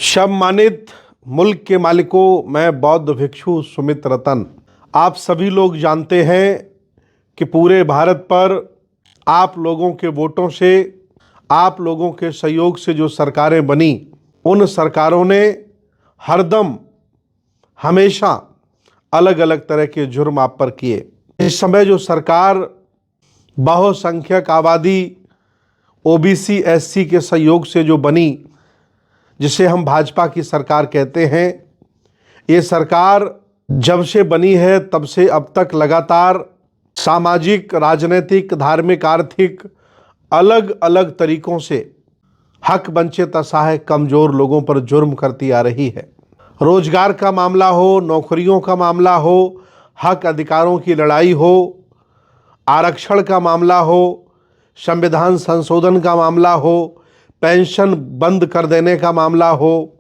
सम्मानित मुल्क के मालिकों, मैं बौद्ध भिक्षु सुमित रतन। आप सभी लोग जानते हैं कि पूरे भारत पर आप लोगों के वोटों से, आप लोगों के सहयोग से जो सरकारें बनी, उन सरकारों ने हरदम हमेशा अलग अलग तरह के जुर्म आप पर किए। इस समय जो सरकार बहुसंख्यक आबादी ओबीसी एससी के सहयोग से जो बनी, जिसे हम भाजपा की सरकार कहते हैं, ये सरकार जब से बनी है तब से अब तक लगातार सामाजिक, राजनीतिक, धार्मिक, आर्थिक अलग अलग तरीकों से हक वंचित, असहाय, कमजोर लोगों पर जुर्म करती आ रही है। रोजगार का मामला हो, नौकरियों का मामला हो, हक अधिकारों की लड़ाई हो, आरक्षण का मामला हो, संविधान संशोधन का मामला हो, पेंशन बंद कर देने का मामला हो,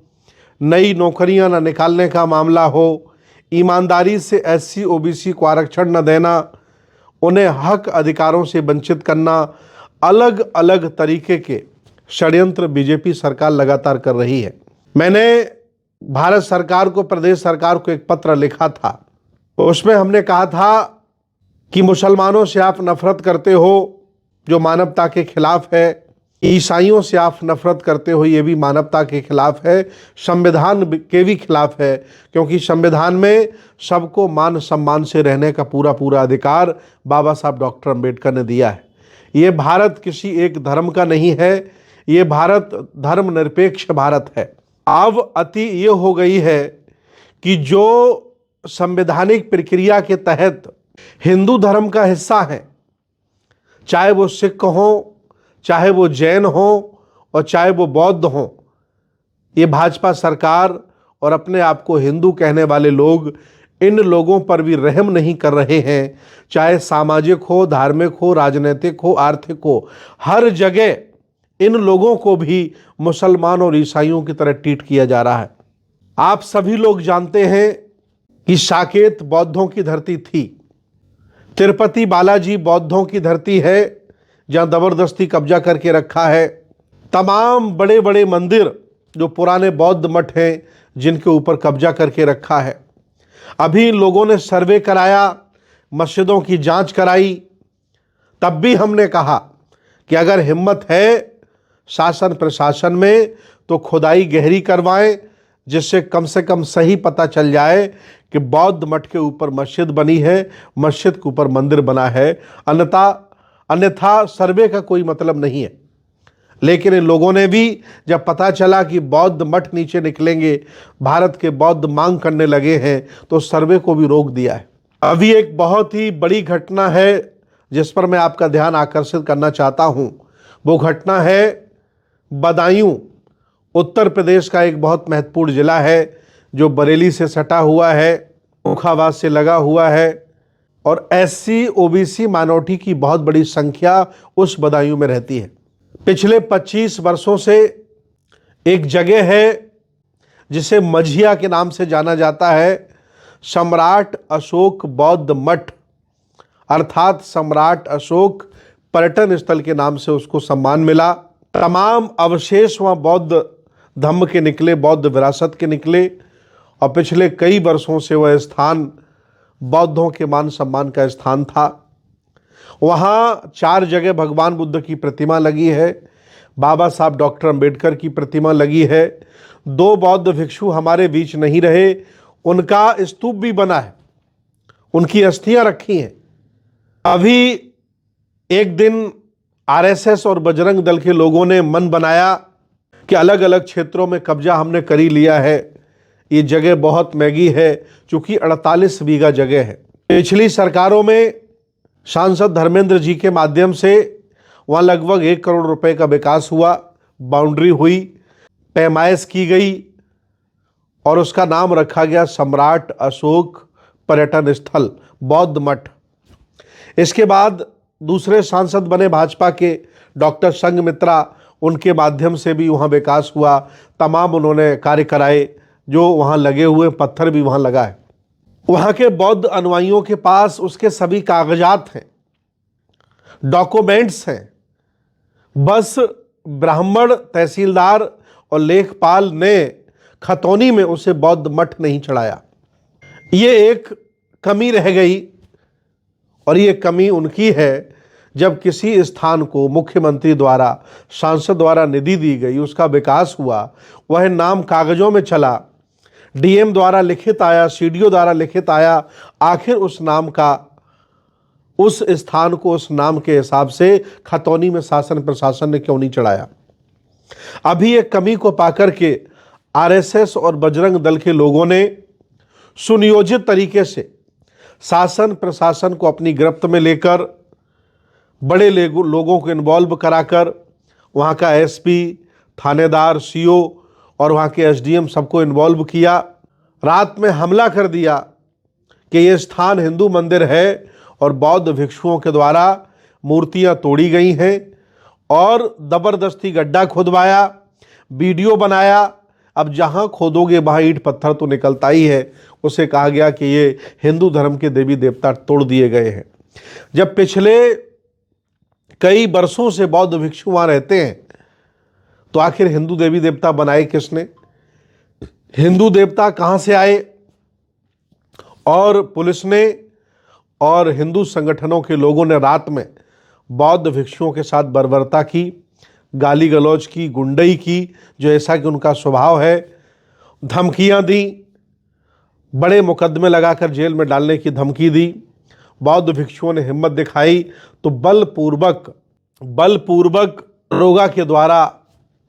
नई नौकरियां न निकालने का मामला हो, ईमानदारी से एससी ओबीसी को आरक्षण न देना, उन्हें हक अधिकारों से वंचित करना, अलग अलग तरीके के षड्यंत्र बीजेपी सरकार लगातार कर रही है। मैंने भारत सरकार को, प्रदेश सरकार को एक पत्र लिखा था। उसमें हमने कहा था कि मुसलमानों से आप नफरत करते हो, जो मानवता के खिलाफ है। ईसाइयों से आप नफरत करते हो, ये भी मानवता के खिलाफ है, संविधान के भी खिलाफ है, क्योंकि संविधान में सबको मान सम्मान से रहने का पूरा पूरा अधिकार बाबा साहब डॉक्टर अंबेडकर ने दिया है। ये भारत किसी एक धर्म का नहीं है, ये भारत धर्मनिरपेक्ष भारत है। अब अति ये हो गई है कि जो संवैधानिक प्रक्रिया के तहत हिंदू धर्म का हिस्सा है, चाहे वो सिख हो, चाहे वो जैन हो और चाहे वो बौद्ध हो, ये भाजपा सरकार और अपने आप को हिंदू कहने वाले लोग इन लोगों पर भी रहम नहीं कर रहे हैं। चाहे सामाजिक हो, धार्मिक हो, राजनीतिक हो, आर्थिक हो, हर जगह इन लोगों को भी मुसलमान और ईसाइयों की तरह ट्रीट किया जा रहा है। आप सभी लोग जानते हैं कि साकेत बौद्धों की धरती थी, तिरुपति बालाजी बौद्धों की धरती है, जहां जबरदस्ती कब्जा करके रखा है। तमाम बड़े बड़े मंदिर जो पुराने बौद्ध मठ हैं, जिनके ऊपर कब्जा करके रखा है। अभी लोगों ने सर्वे कराया, मस्जिदों की जांच कराई, तब भी हमने कहा कि अगर हिम्मत है शासन प्रशासन में तो खुदाई गहरी करवाएं, जिससे कम से कम सही पता चल जाए कि बौद्ध मठ के ऊपर मस्जिद बनी है, मस्जिद के ऊपर मंदिर बना है। अन्यथा सर्वे का कोई मतलब नहीं है। लेकिन इन लोगों ने भी जब पता चला कि बौद्ध मठ नीचे निकलेंगे, भारत के बौद्ध मांग करने लगे हैं, तो सर्वे को भी रोक दिया है। अभी एक बहुत ही बड़ी घटना है जिस पर मैं आपका ध्यान आकर्षित करना चाहता हूं। वो घटना है बदायूं, उत्तर प्रदेश का एक बहुत महत्वपूर्ण जिला है, जो बरेली से सटा हुआ है, मुखाबाद से लगा हुआ है, और एससी ओबीसी माइनॉरिटी की बहुत बड़ी संख्या उस बदायूं में रहती है। पिछले 25 वर्षों से एक जगह है जिसे मझिया के नाम से जाना जाता है, सम्राट अशोक बौद्ध मठ, अर्थात सम्राट अशोक पर्यटन स्थल के नाम से उसको सम्मान मिला। तमाम अवशेष वहाँ बौद्ध धम्म के निकले, बौद्ध विरासत के निकले, और पिछले कई वर्षों से वह स्थान बौद्धों के मान सम्मान का स्थान था। वहाँ 4 जगह भगवान बुद्ध की प्रतिमा लगी है, बाबा साहब डॉक्टर अंबेडकर की प्रतिमा लगी है। 2 बौद्ध भिक्षु हमारे बीच नहीं रहे, उनका स्तूप भी बना है, उनकी अस्थियां रखी हैं। अभी एक दिन आरएसएस और बजरंग दल के लोगों ने मन बनाया कि अलग अलग क्षेत्रों में कब्जा हमने कर ही लिया है, ये जगह बहुत महंगी है, चूंकि 48 बीघा जगह है। पिछली सरकारों में सांसद धर्मेंद्र जी के माध्यम से वहाँ लगभग 1 करोड़ रुपए का विकास हुआ, बाउंड्री हुई, पैमाइश की गई, और उसका नाम रखा गया सम्राट अशोक पर्यटन स्थल बौद्ध मठ। इसके बाद दूसरे सांसद बने भाजपा के डॉक्टर संघमित्रा, उनके माध्यम से भी वहाँ विकास हुआ, तमाम उन्होंने कार्य कराए, जो वहाँ लगे हुए पत्थर भी वहाँ लगा है। वहाँ के बौद्ध अनुयायियों के पास उसके सभी कागजात हैं, डॉक्यूमेंट्स हैं। बस ब्राह्मण, तहसीलदार और लेखपाल ने खतौनी में उसे बौद्ध मठ नहीं चढ़ाया। ये एक कमी रह गई, और ये कमी उनकी है जब किसी स्थान को मुख्यमंत्री द्वारा, सांसद द्वारा निधि दी गई, उसका विकास हुआ, वह नाम कागजों में चला, डीएम द्वारा लिखित आया, सीडीओ द्वारा लिखित आया, आखिर उस नाम का, उस स्थान को उस नाम के हिसाब से खतौनी में शासन प्रशासन ने क्यों नहीं चढ़ाया? अभी एक कमी को पाकर के आरएसएस और बजरंग दल के लोगों ने सुनियोजित तरीके से शासन प्रशासन को अपनी गिरफ्त में लेकर, बड़े लोगों को इन्वॉल्व कराकर, वहाँ का एसपी, थानेदार, सीओ और वहाँ के एसडीएम सबको इन्वॉल्व किया। रात में हमला कर दिया कि ये स्थान हिंदू मंदिर है और बौद्ध भिक्षुओं के द्वारा मूर्तियाँ तोड़ी गई हैं, और ज़बरदस्ती गड्ढा खुदवाया, वीडियो बनाया। अब जहाँ खोदोगे वहाँ ईंट पत्थर तो निकलता ही है। उसे कहा गया कि ये हिंदू धर्म के देवी देवता तोड़ दिए गए हैं। जब पिछले कई वर्षों से बौद्ध भिक्षु वहाँ रहते हैं, तो आखिर हिंदू देवी देवता बनाए किसने? हिंदू देवता कहाँ से आए? और पुलिस ने और हिंदू संगठनों के लोगों ने रात में बौद्ध भिक्षुओं के साथ बर्बरता की, गाली गलौज की, गुंडई की, जो ऐसा कि उनका स्वभाव है, धमकियां दी, बड़े मुकदमे लगाकर जेल में डालने की धमकी दी। बौद्ध भिक्षुओं ने हिम्मत दिखाई तो बलपूर्वक दरोगा के द्वारा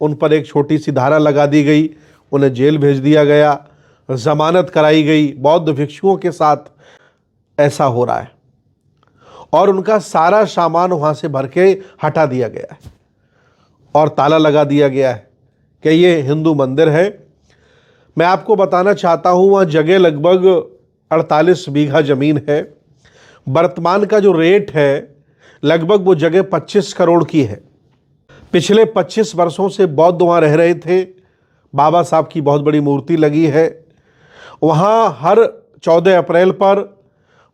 उन पर एक छोटी सी धारा लगा दी गई, उन्हें जेल भेज दिया गया, जमानत कराई गई। बौद्ध भिक्षुओं के साथ ऐसा हो रहा है, और उनका सारा सामान वहाँ से भर के हटा दिया गया है और ताला लगा दिया गया है कि ये हिंदू मंदिर है। मैं आपको बताना चाहता हूँ, वहाँ जगह लगभग 48 बीघा ज़मीन है। वर्तमान का जो रेट है, लगभग वो जगह 25 करोड़ की है। पिछले 25 वर्षों से बौद्ध वहाँ रह रहे थे। बाबा साहब की बहुत बड़ी मूर्ति लगी है वहाँ। हर 14 अप्रैल पर,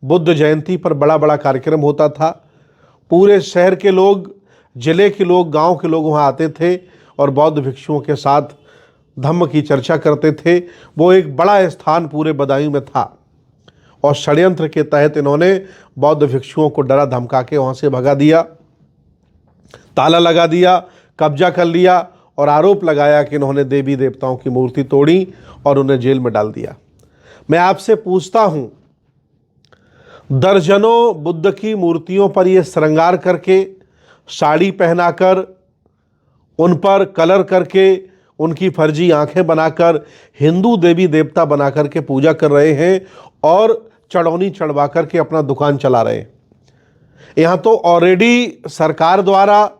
बुद्ध जयंती पर बड़ा बड़ा कार्यक्रम होता था। पूरे शहर के लोग, जिले के लोग, गांव के लोग वहाँ आते थे और बौद्ध भिक्षुओं के साथ धम्म की चर्चा करते थे। वो एक बड़ा स्थान पूरे बदायूं में था, और षड्यंत्र के तहत इन्होंने बौद्ध भिक्षुओं को डरा धमका के वहाँ से भगा दिया, ताला लगा दिया, कब्जा कर लिया, और आरोप लगाया कि इन्होंने देवी देवताओं की मूर्ति तोड़ी और उन्हें जेल में डाल दिया। मैं आपसे पूछता हूँ, दर्जनों बुद्ध की मूर्तियों पर ये श्रृंगार करके, साड़ी पहनाकर, उन पर कलर करके, उनकी फर्जी आंखें बनाकर हिंदू देवी देवता बनाकर के पूजा कर रहे हैं, और चढ़ौनी चढ़वा करके अपना दुकान चला रहे हैं। यहाँ तो ऑलरेडी सरकार द्वारा,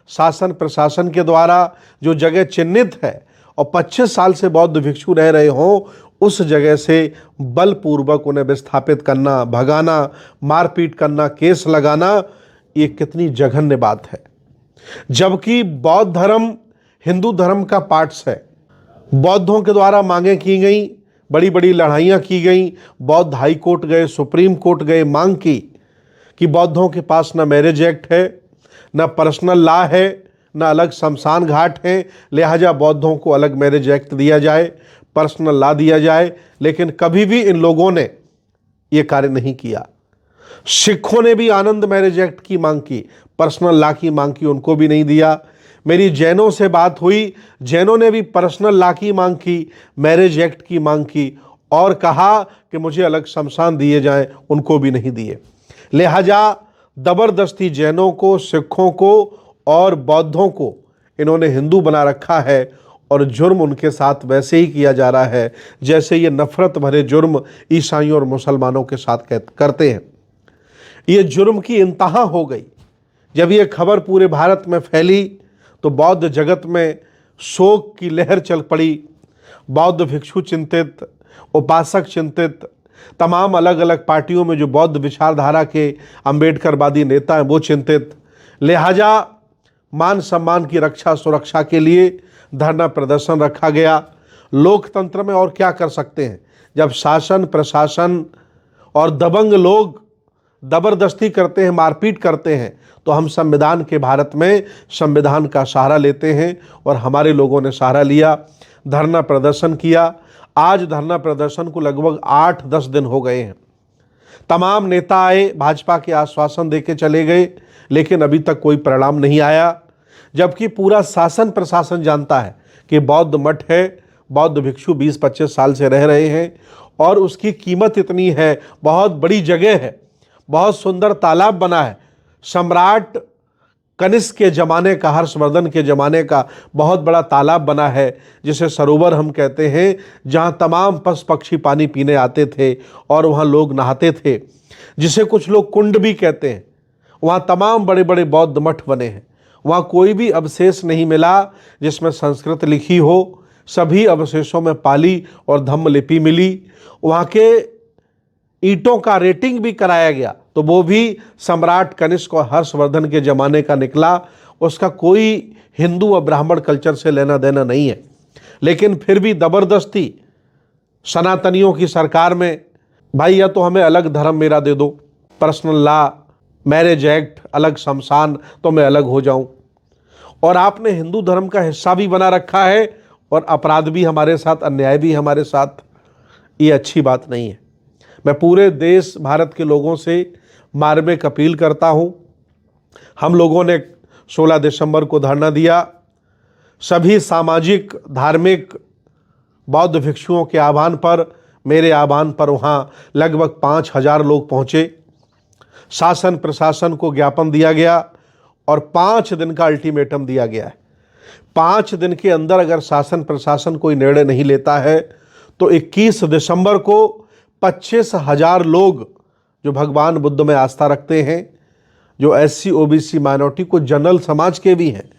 शासन प्रशासन के द्वारा जो जगह चिन्हित है और 25 साल से बौद्ध भिक्षु रह रहे हों, उस जगह से बलपूर्वक उन्हें विस्थापित करना, भगाना, मारपीट करना, केस लगाना, ये कितनी जघन्य बात है। जबकि बौद्ध धर्म हिंदू धर्म का पार्ट्स है। बौद्धों के द्वारा मांगें की गई, बड़ी बड़ी लड़ाइयाँ की गई। बौद्ध हाई कोर्ट गए, सुप्रीम कोर्ट गए, मांग की कि बौद्धों के पास न मैरिज एक्ट है, न पर्सनल लॉ है, न अलग शमशान घाट है, लिहाजा बौद्धों को अलग मैरिज एक्ट दिया जाए, पर्सनल लॉ दिया जाए। लेकिन कभी भी इन लोगों ने ये कार्य नहीं किया। सिखों ने भी आनंद मैरिज एक्ट की मांग की, पर्सनल लॉ की मांग की, उनको भी नहीं दिया। मेरी जैनों से बात हुई, जैनों ने भी पर्सनल लॉ की मांग की, मैरिज एक्ट की मांग की, और कहा कि मुझे अलग शमशान दिए जाएं, उनको भी नहीं दिए। लिहाजा ज़बरदस्ती जैनों को, सिखों को और बौद्धों को इन्होंने हिंदू बना रखा है, और जुर्म उनके साथ वैसे ही किया जा रहा है जैसे ये नफरत भरे जुर्म ईसाइयों और मुसलमानों के साथ करते हैं। ये जुर्म की इंतहा हो गई। जब ये खबर पूरे भारत में फैली तो बौद्ध जगत में शोक की लहर चल पड़ी। बौद्ध भिक्षु चिंतित, उपासक चिंतित, तमाम अलग अलग पार्टियों में जो बौद्ध विचारधारा के अम्बेडकरवादी नेता हैं वो चिंतित। लिहाजा मान सम्मान की रक्षा सुरक्षा के लिए धरना प्रदर्शन रखा गया। लोकतंत्र में और क्या कर सकते हैं जब शासन प्रशासन और दबंग लोग ज़बरदस्ती करते हैं, मारपीट करते हैं, तो हम संविधान के भारत में संविधान का सहारा लेते हैं, और हमारे लोगों ने सहारा लिया। धरना प्रदर्शन किया। आज धरना प्रदर्शन को लगभग 8-10 दिन हो गए हैं। तमाम नेता आए, भाजपा के आश्वासन देके चले गए, लेकिन अभी तक कोई परिणाम नहीं आया। जबकि पूरा शासन प्रशासन जानता है कि बौद्ध मठ है, बौद्ध भिक्षु 20-25 साल से रह रहे हैं और उसकी कीमत इतनी है, बहुत बड़ी जगह है, बहुत सुंदर तालाब बना है, सम्राट कनिष्क के ज़माने का, हर्षवर्धन के ज़माने का बहुत बड़ा तालाब बना है, जिसे सरोवर हम कहते हैं, जहाँ तमाम पशु पक्षी पानी पीने आते थे और वहाँ लोग नहाते थे, जिसे कुछ लोग कुंड भी कहते हैं। वहाँ तमाम बड़े बड़े बौद्ध मठ बने हैं। वहाँ कोई भी अवशेष नहीं मिला जिसमें संस्कृत लिखी हो, सभी अवशेषों में पाली और धम्म लिपि मिली। वहाँ के ईंटों का रेटिंग भी कराया गया, तो वो भी सम्राट कनिष्क और हर्षवर्धन के ज़माने का निकला। उसका कोई हिंदू और ब्राह्मण कल्चर से लेना देना नहीं है। लेकिन फिर भी ज़बरदस्ती सनातनियों की सरकार में, भाई या तो हमें अलग धर्म मेरा दे दो, पर्सनल लॉ, मैरिज एक्ट, अलग शमशान, तो मैं अलग हो जाऊं। और आपने हिंदू धर्म का हिस्सा भी बना रखा है और अपराध भी हमारे साथ, अन्याय भी हमारे साथ। ये अच्छी बात नहीं है। मैं पूरे देश भारत के लोगों से मार्मिक अपील करता हूं। हम लोगों ने 16 दिसंबर को धरना दिया। सभी सामाजिक धार्मिक बौद्ध भिक्षुओं के आह्वान पर, मेरे आह्वान पर वहाँ लगभग 5,000 लोग पहुँचे। शासन प्रशासन को ज्ञापन दिया गया और 5 दिन का अल्टीमेटम दिया गया है। 5 दिन के अंदर अगर शासन प्रशासन कोई निर्णय नहीं लेता है तो 21 दिसंबर को 25,000 लोग जो भगवान बुद्ध में आस्था रखते हैं, जो SC OBC माइनॉरिटी को जनरल समाज के भी हैं,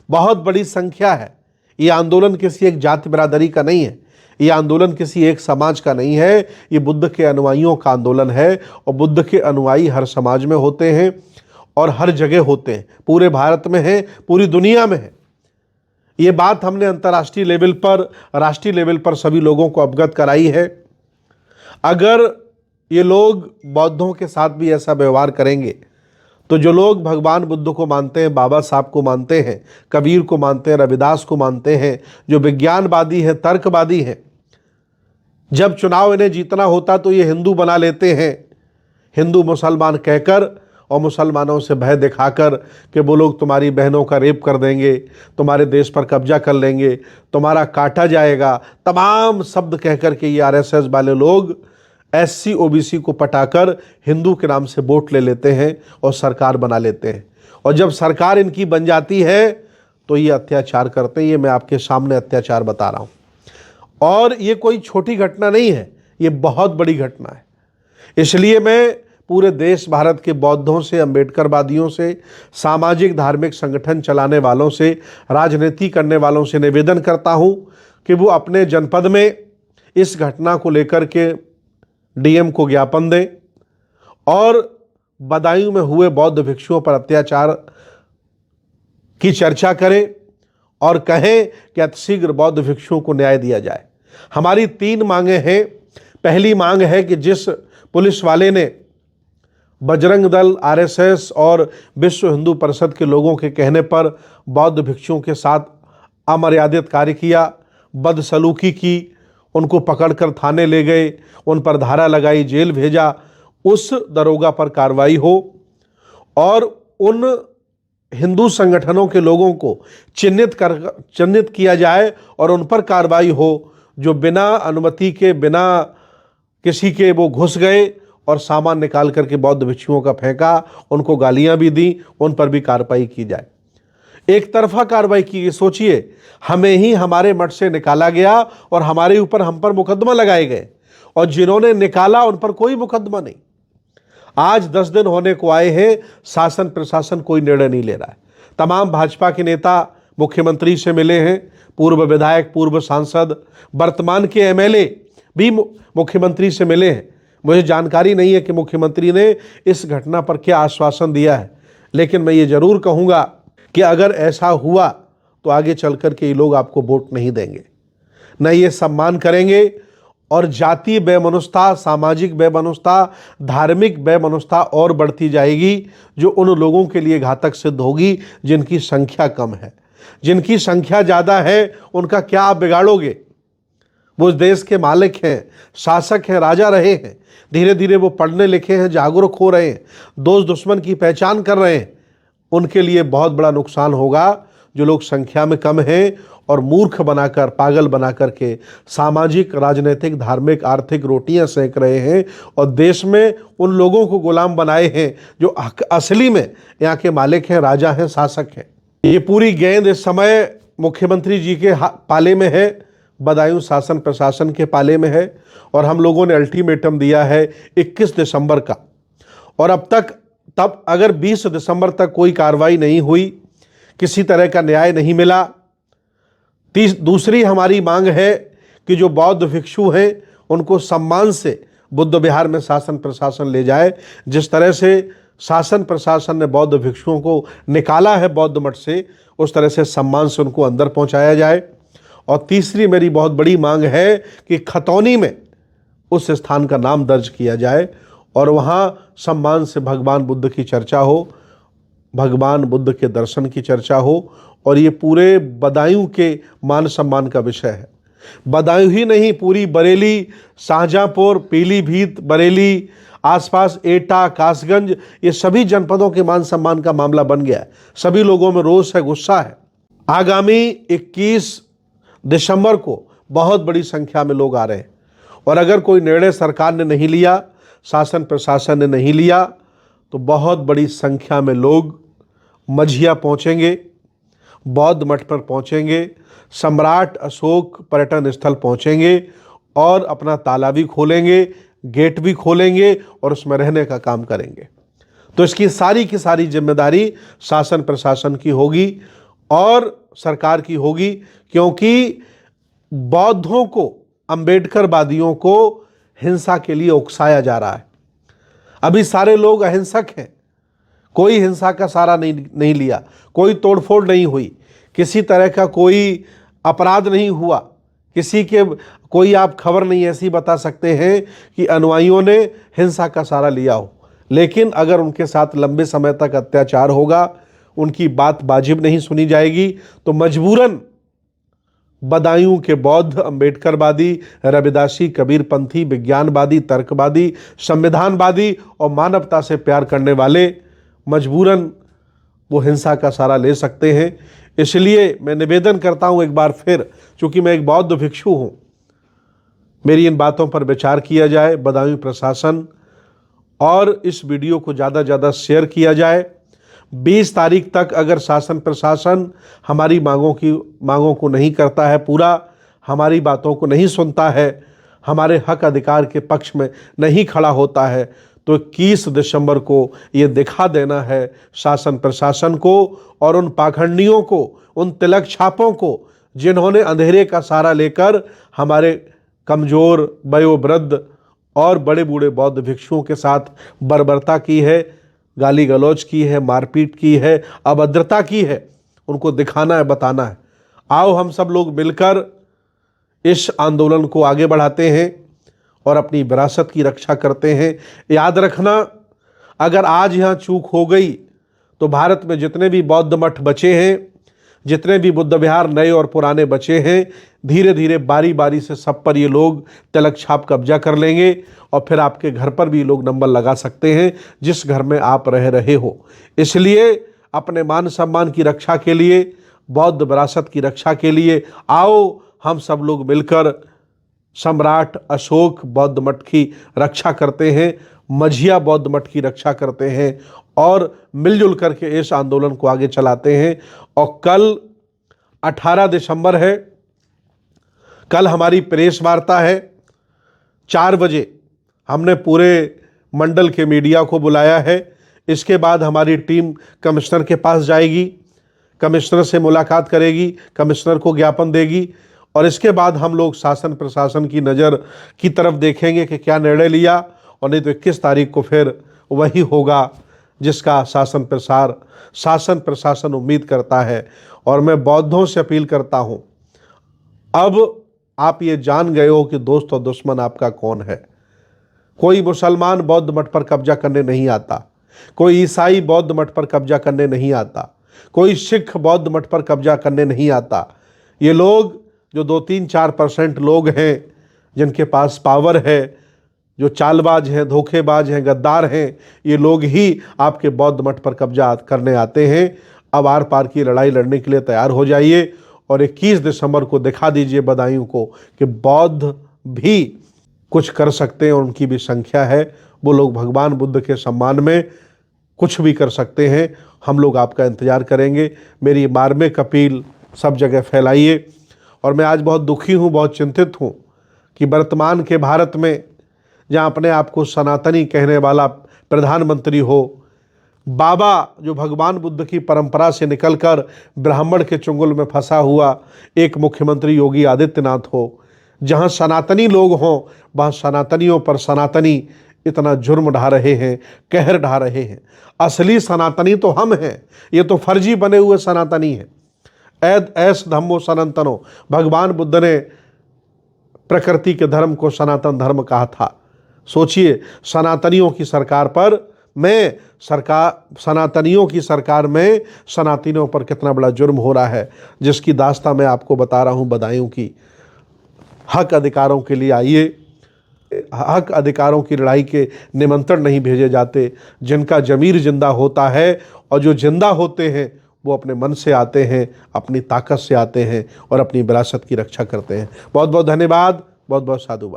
बहुत बड़ी संख्या है। ये आंदोलन किसी एक जाति बिरादरी का नहीं है, ये आंदोलन किसी एक समाज का नहीं है, ये बुद्ध के अनुयायियों का आंदोलन है। और बुद्ध के अनुयायी हर समाज में होते हैं और हर जगह होते हैं, पूरे भारत में हैं, पूरी दुनिया में है। ये बात हमने अंतर्राष्ट्रीय लेवल पर, राष्ट्रीय लेवल पर सभी लोगों को अवगत कराई है। अगर ये लोग बौद्धों के साथ भी ऐसा व्यवहार करेंगे तो जो लोग भगवान बुद्ध को मानते हैं, बाबा साहब को मानते हैं, कबीर को मानते हैं, रविदास को मानते हैं, जो विज्ञानवादी हैं, तर्कवादी हैं, जब चुनाव इन्हें जीतना होता तो ये हिंदू बना लेते हैं, हिंदू मुसलमान कहकर और मुसलमानों से भय दिखाकर कि वो लोग तुम्हारी बहनों का रेप कर देंगे, तुम्हारे देश पर कब्जा कर लेंगे, तुम्हारा काटा जाएगा, तमाम शब्द कहकर के ये RSS वाले लोग SC OBC को पटाकर हिंदू के नाम से वोट ले लेते हैं और सरकार बना लेते हैं। और जब सरकार इनकी बन जाती है तो ये अत्याचार करते हैं। ये मैं आपके सामने अत्याचार बता रहा हूँ और ये कोई छोटी घटना नहीं है, ये बहुत बड़ी घटना है। इसलिए मैं पूरे देश भारत के बौद्धों से, अम्बेडकरवादियों से, सामाजिक धार्मिक संगठन चलाने वालों से, राजनीति करने वालों से निवेदन करता हूँ कि वो अपने जनपद में इस घटना को लेकर के DM को ज्ञापन दें और बदायूं में हुए बौद्ध भिक्षुओं पर अत्याचार की चर्चा करें और कहें कि अतिशीघ्र बौद्ध भिक्षुओं को न्याय दिया जाए। हमारी 3 मांगें हैं। पहली मांग है कि जिस पुलिस वाले ने बजरंग दल, RSS और विश्व हिंदू परिषद के लोगों के कहने पर बौद्ध भिक्षुओं के साथ अमर्यादित कार्य किया, बदसलूकी की, उनको पकड़कर थाने ले गए, उन पर धारा लगाई, जेल भेजा, उस दरोगा पर कार्रवाई हो और उन हिंदू संगठनों के लोगों को चिन्हित किया जाए और उन पर कार्रवाई हो जो बिना अनुमति के, बिना किसी के वो घुस गए और सामान निकाल करके बौद्ध भिक्षुओं का फेंका, उनको गालियां भी दी, उन पर भी कार्रवाई की जाए। एक तरफा कार्रवाई की गई। सोचिए, हमें ही हमारे मठ से निकाला गया और हमारे ऊपर, हम पर मुकदमा लगाए गए और जिन्होंने निकाला उन पर कोई मुकदमा नहीं। आज 10 दिन होने को आए हैं, शासन प्रशासन कोई निर्णय नहीं ले रहा है। तमाम भाजपा के नेता मुख्यमंत्री से मिले हैं, पूर्व विधायक, पूर्व सांसद, वर्तमान के MLA भी मुख्यमंत्री से मिले हैं। मुझे जानकारी नहीं है कि मुख्यमंत्री ने इस घटना पर क्या आश्वासन दिया है, लेकिन मैं ये जरूर कहूँगा कि अगर ऐसा हुआ तो आगे चल कर के ये लोग आपको वोट नहीं देंगे, न ये सम्मान करेंगे और जातीय बेमनुष्यता, सामाजिक बेमनुष्यता, धार्मिक बेमनुष्यता और बढ़ती जाएगी, जो उन लोगों के लिए घातक सिद्ध होगी जिनकी संख्या कम है। जिनकी संख्या ज़्यादा है उनका क्या आप बिगाड़ोगे? वो इस देश के मालिक हैं, शासक हैं, राजा रहे हैं। धीरे धीरे वो पढ़ने लिखे हैं, जागरूक हो रहे हैं, दोस्त दुश्मन की पहचान कर रहे हैं। उनके लिए बहुत बड़ा नुकसान होगा जो लोग संख्या में कम हैं और मूर्ख बनाकर, पागल बना करके सामाजिक, राजनीतिक, धार्मिक, आर्थिक रोटियां सेक रहे हैं और देश में उन लोगों को गुलाम बनाए हैं जो असली में यहाँ के मालिक हैं, राजा हैं, शासक हैं। ये पूरी गेंद इस समय मुख्यमंत्री जी के पाले में है, बदायूं शासन प्रशासन के पाले में है और हम लोगों ने अल्टीमेटम दिया है 21 दिसंबर का। और अब तक तब अगर 20 दिसंबर तक कोई कार्रवाई नहीं हुई, किसी तरह का न्याय नहीं मिला, दूसरी हमारी मांग है कि जो बौद्ध भिक्षु हैं उनको सम्मान से बुद्ध विहार में शासन प्रशासन ले जाए। जिस तरह से शासन प्रशासन ने बौद्ध भिक्षुओं को निकाला है बौद्ध मठ से, उस तरह से सम्मान से उनको अंदर पहुंचाया जाए। और तीसरी मेरी बहुत बड़ी मांग है कि खतौनी में उस स्थान का नाम दर्ज किया जाए और वहाँ सम्मान से भगवान बुद्ध की चर्चा हो, भगवान बुद्ध के दर्शन की चर्चा हो। और ये पूरे बदायूं के मान सम्मान का विषय है। बदायूं ही नहीं, पूरी बरेली, शाहजहांपुर, पीलीभीत, बरेली, आसपास एटा, कासगंज, ये सभी जनपदों के मान सम्मान का मामला बन गया है। सभी लोगों में रोष है, गुस्सा है। आगामी 21 दिसंबर को बहुत बड़ी संख्या में लोग आ रहे हैं और अगर कोई निर्णय सरकार ने नहीं लिया, शासन प्रशासन ने नहीं लिया, तो बहुत बड़ी संख्या में लोग मझिया पहुंचेंगे, बौद्ध मठ पर पहुंचेंगे, सम्राट अशोक पर्यटन स्थल पहुंचेंगे और अपना ताला भी खोलेंगे, गेट भी खोलेंगे और उसमें रहने का काम करेंगे। तो इसकी सारी की सारी जिम्मेदारी शासन प्रशासन की होगी और सरकार की होगी, क्योंकि बौद्धों को, अंबेडकरवादियों को हिंसा के लिए उकसाया जा रहा है। अभी सारे लोग अहिंसक हैं, कोई हिंसा का सहारा नहीं लिया, कोई तोड़फोड़ नहीं हुई, किसी तरह का कोई अपराध नहीं हुआ, किसी के कोई आप खबर नहीं ऐसी बता सकते हैं कि अनुयायियों ने हिंसा का सहारा लिया हो। लेकिन अगर उनके साथ लंबे समय तक अत्याचार होगा, उनकी बात वाजिब नहीं सुनी जाएगी, तो मजबूरन बदायूं के बौद्ध, अंबेडकरवादी, रविदासी, कबीरपंथी, विज्ञानवादी, तर्कवादी, संविधानवादी और मानवता से प्यार करने वाले मजबूरन वो हिंसा का सहारा ले सकते हैं। इसलिए मैं निवेदन करता हूं एक बार फिर, चूंकि मैं एक बौद्ध भिक्षु हूं, मेरी इन बातों पर विचार किया जाए, बदायूं प्रशासन, और इस वीडियो को ज़्यादा से ज़्यादा शेयर किया जाए। 20 तारीख तक अगर शासन प्रशासन हमारी मांगों को नहीं करता है पूरा, हमारी बातों को नहीं सुनता है, हमारे हक अधिकार के पक्ष में नहीं खड़ा होता है, तो 21 दिसंबर को ये दिखा देना है शासन प्रशासन को और उन पाखंडियों को, उन तिलक छापों को, जिन्होंने अंधेरे का सहारा लेकर हमारे कमज़ोर, वयोवृद्ध और बड़े बूढ़े बौद्ध भिक्षुओं के साथ बर्बरता की है, गाली गलौज की है, मारपीट की है, अभद्रता की है। उनको दिखाना है, बताना है। आओ हम सब लोग मिलकर इस आंदोलन को आगे बढ़ाते हैं और अपनी विरासत की रक्षा करते हैं। याद रखना, अगर आज यहाँ चूक हो गई तो भारत में जितने भी बौद्ध मठ बचे हैं, जितने भी बुद्ध विहार नए और पुराने बचे हैं, धीरे धीरे बारी बारी से सब पर ये लोग तिलक छाप कब्जा कर लेंगे और फिर आपके घर पर भी लोग नंबर लगा सकते हैं जिस घर में आप रह रहे हो। इसलिए अपने मान सम्मान की रक्षा के लिए, बौद्ध विरासत की रक्षा के लिए आओ हम सब लोग मिलकर सम्राट अशोक बौद्ध मठ की रक्षा करते हैं, मझिया बौद्ध मठ की रक्षा करते हैं और मिलजुल करके इस आंदोलन को आगे चलाते हैं। और कल 18 दिसंबर है, कल हमारी प्रेस वार्ता है 4 बजे। हमने पूरे मंडल के मीडिया को बुलाया है। इसके बाद हमारी टीम कमिश्नर के पास जाएगी, कमिश्नर से मुलाकात करेगी, कमिश्नर को ज्ञापन देगी और इसके बाद हम लोग शासन प्रशासन की नज़र की तरफ देखेंगे कि क्या निर्णय लिया, और नहीं तो 21 तारीख को फिर वही होगा जिसका शासन प्रशासन उम्मीद करता है। और मैं बौद्धों से अपील करता हूँ, अब आप ये जान गए हो कि दोस्त और दुश्मन आपका कौन है। कोई मुसलमान बौद्ध मठ पर कब्जा करने नहीं आता, कोई ईसाई बौद्ध मठ पर कब्जा करने नहीं आता, कोई सिख बौद्ध मठ पर कब्जा करने नहीं आता। ये लोग जो 2-3-4% लोग हैं जिनके पास पावर है, जो चालबाज हैं, धोखेबाज हैं, गद्दार हैं, ये लोग ही आपके बौद्ध मठ पर कब्जा करने आते हैं। अब आर पार की लड़ाई लड़ने के लिए तैयार हो जाइए और 21 दिसंबर को दिखा दीजिए बदायूं को कि बौद्ध भी कुछ कर सकते हैं और उनकी भी संख्या है। वो लोग भगवान बुद्ध के सम्मान में कुछ भी कर सकते हैं। हम लोग आपका इंतज़ार करेंगे। मेरी मार्मिक अपील सब जगह फैलाइए। और मैं आज बहुत दुखी हूँ, बहुत चिंतित हूँ कि वर्तमान के भारत में जहाँ अपने आप को सनातनी कहने वाला प्रधानमंत्री हो, बाबा जो भगवान बुद्ध की परंपरा से निकलकर ब्राह्मण के चुंगल में फंसा हुआ एक मुख्यमंत्री योगी आदित्यनाथ हो, जहाँ सनातनी लोग हों वहाँ सनातनियों पर सनातनी इतना जुर्म ढा रहे हैं, कहर ढा रहे हैं। असली सनातनी तो हम हैं, ये तो फर्जी बने हुए सनातनी हैं। ऐद ऐस धम्मो सनातनो, भगवान बुद्ध ने प्रकृति के धर्म को सनातन धर्म कहा था। सोचिए, सनातनियों की सरकार में सनातनियों पर कितना बड़ा जुर्म हो रहा है, जिसकी दास्तां मैं आपको बता रहा हूँ बदायूं की। हक अधिकारों के लिए आइए। हक अधिकारों की लड़ाई के निमंत्रण नहीं भेजे जाते। जिनका जमीर जिंदा होता है, और जो जिंदा होते हैं वो अपने मन से आते हैं, अपनी ताकत से आते हैं और अपनी विरासत की रक्षा करते हैं। बहुत बहुत धन्यवाद, बहुत बहुत साधुवाद।